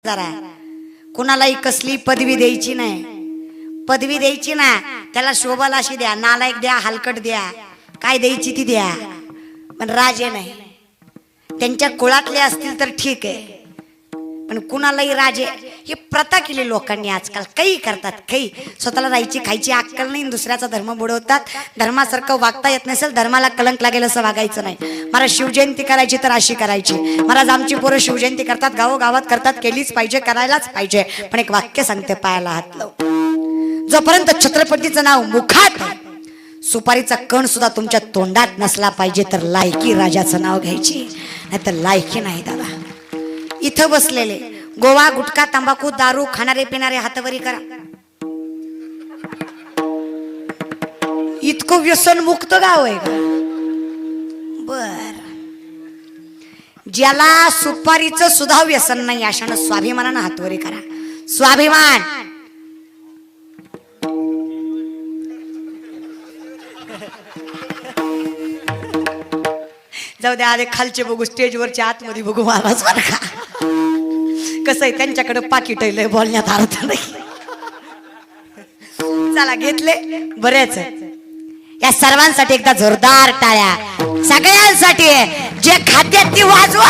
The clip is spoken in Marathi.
जरा कुणालाही कसली पदवी द्यायची नाही, पदवी द्यायची ना त्याला शोभाला अशी द्या, नालायक द्या, हलकट द्या, काय द्यायची ती द्या, पण राजे नाही. त्यांच्या कुळातले असतील तर ठीक आहे, पण कुणालाही राजे ही प्रथा केली लोकांनी. आजकाल काही करतात, काही स्वतःला राहायची खायची अक्कल नाही, दुसऱ्याचा धर्म बुडवतात. धर्मासारखं वागता येत नसेल, धर्माला कलंक लागेल असं वागायचं नाही. मला शिवजयंती करायची तर अशी करायची. महाराज आमची पोरं शिवजयंती करतात, गावोगावात करतात, केलीच पाहिजे, करायलाच पाहिजे. पण एक वाक्य सांगते, पायाला हात लाव, जोपर्यंत छत्रपतीचं नाव मुखात, सुपारीचा कण सुद्धा तुमच्या तोंडात नसला पाहिजे तर लायकी राजाचं नाव घ्यायची, नाही तर लायकी नाही. दादा इथं बसलेले गोवा, गुटखा, तंबाखू, दारू खाणारे पिणारे हातवरी करा. इतकं व्यसन मुक्त गाव आहे का? बर, ज्याला सुपारीचं सुद्धा व्यसन नाही अशानं स्वाभिमानानं हातवरी करा. स्वाभिमान. जाऊ द्या, आधी खालचे बघू, स्टेजवरच्या आतमध्ये बघू. महाराज बरं का कसं आहे, त्यांच्याकडे पाकिट आहे, बोलण्यात अर्थ नाही. चला घेतले बरेच. या सर्वांसाठी एकदा जोरदार टाळ्या, सगळ्यांसाठी जे खात्यात ती वाजवा.